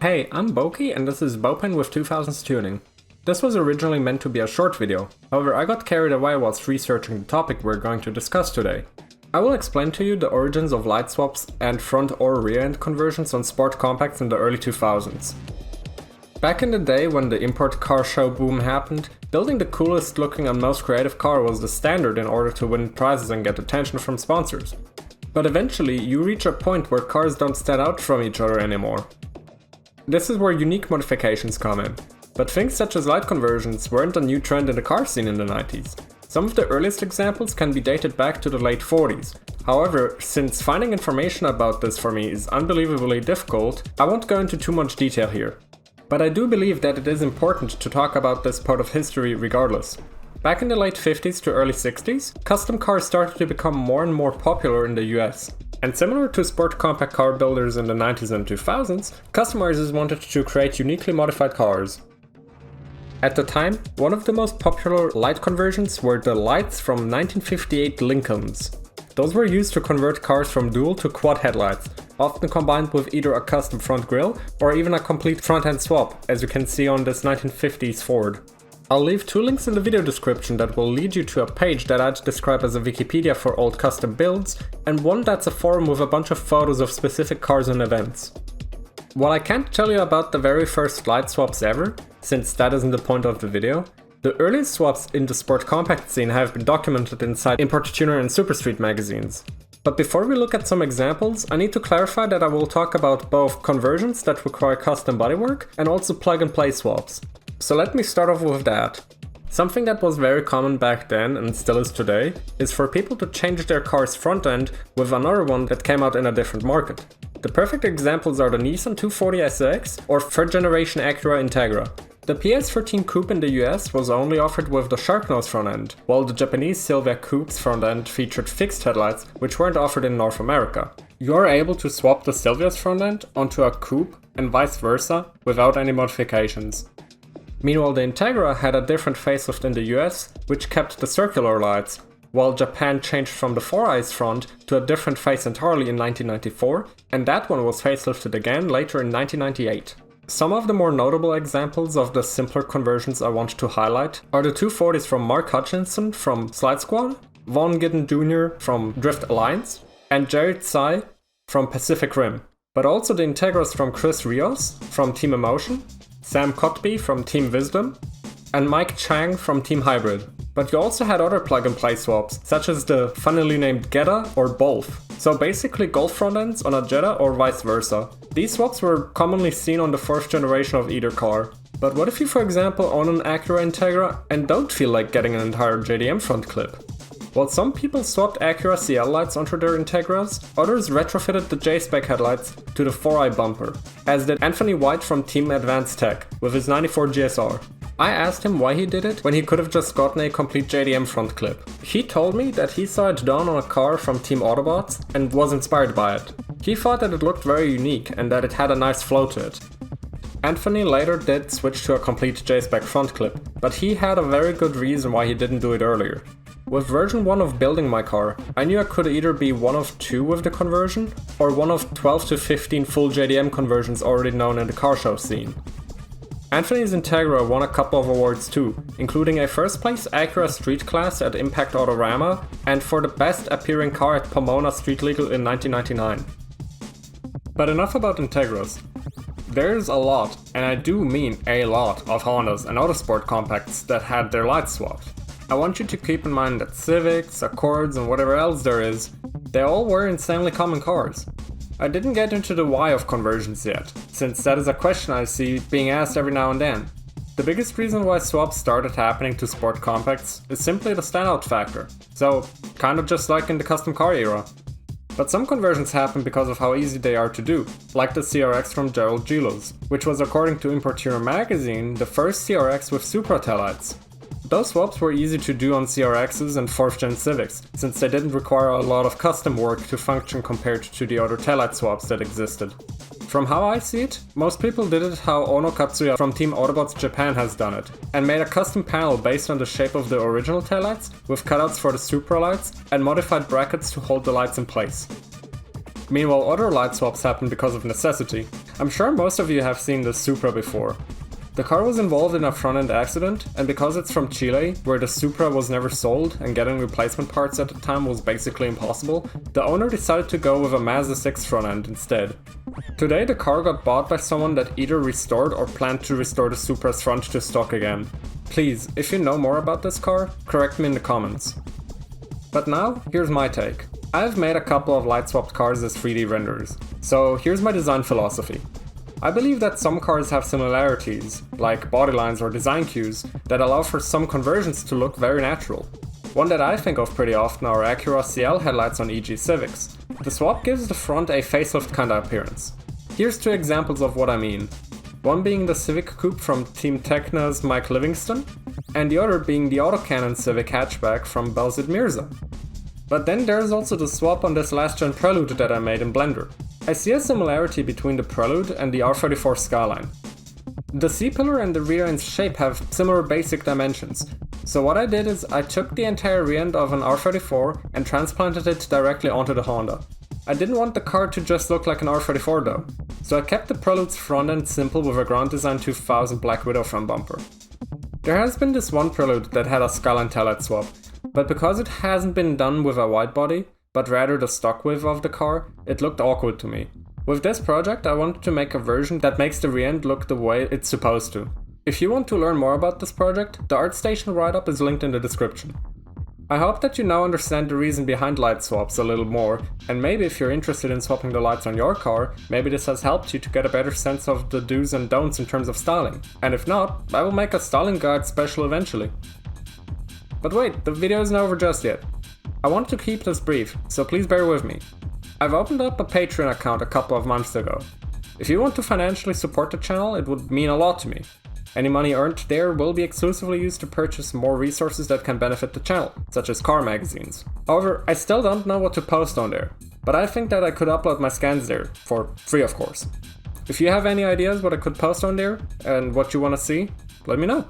Hey, I'm Boki and this is Bopin with 2000's Tuning. This was originally meant to be a short video, however I got carried away whilst researching the topic we're going to discuss today. I will explain to you the origins of light swaps and front or rear end conversions on sport compacts in the early 2000s. Back in the day when the import car show boom happened, building the coolest looking and most creative car was the standard in order to win prizes and get attention from sponsors. But eventually you reach a point where cars don't stand out from each other anymore. This is where unique modifications come in. But things such as light conversions weren't a new trend in the car scene in the 90s. Some of the earliest examples can be dated back to the late 40s. However, since finding information about this for me is unbelievably difficult, I won't go into too much detail here. But I do believe that it is important to talk about this part of history regardless. Back in the late 50s to early 60s, custom cars started to become more and more popular in the US. And similar to sport compact car builders in the 90s and 2000s, customizers wanted to create uniquely modified cars. At the time, one of the most popular light conversions were the lights from 1958 Lincolns. Those were used to convert cars from dual to quad headlights, often combined with either a custom front grille or even a complete front-end swap, as you can see on this 1950s Ford. I'll leave two links in the video description that will lead you to a page that I'd describe as a Wikipedia for old custom builds, and one that's a forum with a bunch of photos of specific cars and events. While I can't tell you about the very first light swaps ever, since that isn't the point of the video, the earliest swaps in the sport compact scene have been documented inside Import Tuner and Superstreet magazines. But before we look at some examples, I need to clarify that I will talk about both conversions that require custom bodywork and also plug-and-play swaps. So let me start off with that. Something that was very common back then and still is today is for people to change their car's front end with another one that came out in a different market. The perfect examples are the Nissan 240 SX or third generation Acura Integra. The PS13 Coupe in the US was only offered with the Sharknose front end, while the Japanese Silvia Coupe's front end featured fixed headlights which weren't offered in North America. You are able to swap the Silvia's front end onto a Coupe and vice versa without any modifications. Meanwhile, the Integra had a different facelift in the US, which kept the circular lights, while Japan changed from the 4-eyes front to a different face entirely in 1994, and that one was facelifted again later in 1998. Some of the more notable examples of the simpler conversions I want to highlight are the 240s from Mark Hutchinson from Slide Squad, Vaughn Gidden Jr. from Drift Alliance, and Jared Tsai from Pacific Rim, but also the Integras from Chris Rios from Team Emotion, Sam Cotby from Team Wisdom, and Mike Chang from Team Hybrid. But you also had other plug-and-play swaps, such as the funnily named Jetta or Golf. So basically Golf front ends on a Jetta or vice versa. These swaps were commonly seen on the fourth generation of either car. But what if you, for example, own an Acura Integra and don't feel like getting an entire JDM front clip? While some people swapped Acura CL lights onto their Integras, others retrofitted the J-Spec headlights to the 4-eye bumper, as did Anthony White from Team Advanced Tech with his 94 GSR. I asked him why he did it when he could have just gotten a complete JDM front clip. He told me that he saw it done on a car from Team Autobots and was inspired by it. He thought that it looked very unique and that it had a nice flow to it. Anthony later did switch to a complete J-Spec front clip, but he had a very good reason why he didn't do it earlier. With version 1 of building my car, I knew I could either be one of 2 with the conversion, or one of 12 to 15 full JDM conversions already known in the car show scene. Anthony's Integra won a couple of awards too, including a first place Acura Street Class at Impact Autorama, and for the best appearing car at Pomona Street Legal in 1999. But enough about Integras. There's a lot, and I do mean a lot, of Hondas and other sport compacts that had their lights swapped. I want you to keep in mind that Civics, Accords, and whatever else there is, they all were insanely common cars. I didn't get into the why of conversions yet, since that is a question I see being asked every now and then. The biggest reason why swaps started happening to sport compacts is simply the standout factor, so kind of just like in the custom car era. But some conversions happen because of how easy they are to do, like the CRX from Gerald Gilos, which was according to Import Tuner magazine the first CRX with Supra taillights. Those swaps were easy to do on CRXs and 4th gen Civics, since they didn't require a lot of custom work to function compared to the other taillight swaps that existed. From how I see it, most people did it how Ono Katsuya from Team Autobots Japan has done it, and made a custom panel based on the shape of the original taillights, with cutouts for the Supra lights and modified brackets to hold the lights in place. Meanwhile, other light swaps happen because of necessity. I'm sure most of you have seen the Supra before. The car was involved in a front-end accident, and because it's from Chile, where the Supra was never sold and getting replacement parts at the time was basically impossible, the owner decided to go with a Mazda 6 front-end instead. Today the car got bought by someone that either restored or planned to restore the Supra's front to stock again. Please, if you know more about this car, correct me in the comments. But now, here's my take. I've made a couple of light-swapped cars as 3D renders, so here's my design philosophy. I believe that some cars have similarities, like bodylines or design cues, that allow for some conversions to look very natural. One that I think of pretty often are Acura CL headlights on EG Civics. The swap gives the front a facelift kinda appearance. Here's two examples of what I mean. One being the Civic Coupe from Team Tecna's Mike Livingston, and the other being the Autocannon Civic hatchback from Belzit Mirza. But then there's also the swap on this last gen Prelude that I made in Blender. I see a similarity between the Prelude and the R34 Skyline. The C-pillar and the rear end's shape have similar basic dimensions, so what I did is I took the entire rear end of an R34 and transplanted it directly onto the Honda. I didn't want the car to just look like an R34 though, so I kept the Prelude's front end simple with a Grand Design 2000 Black Widow front bumper. There has been this one Prelude that had a Skyline taillight swap, but because it hasn't been done with a wide body, but rather the stock width of the car, it looked awkward to me. With this project I wanted to make a version that makes the rear end look the way it's supposed to. If you want to learn more about this project, the ArtStation write-up is linked in the description. I hope that you now understand the reason behind light swaps a little more, and maybe if you're interested in swapping the lights on your car, maybe this has helped you to get a better sense of the do's and don'ts in terms of styling. And if not, I will make a styling guide special eventually. But wait, the video isn't over just yet. I want to keep this brief, so please bear with me. I've opened up a Patreon account a couple of months ago. If you want to financially support the channel, it would mean a lot to me. Any money earned there will be exclusively used to purchase more resources that can benefit the channel, such as car magazines. However, I still don't know what to post on there, but I think that I could upload my scans there, for free of course. If you have any ideas what I could post on there, and what you want to see, let me know.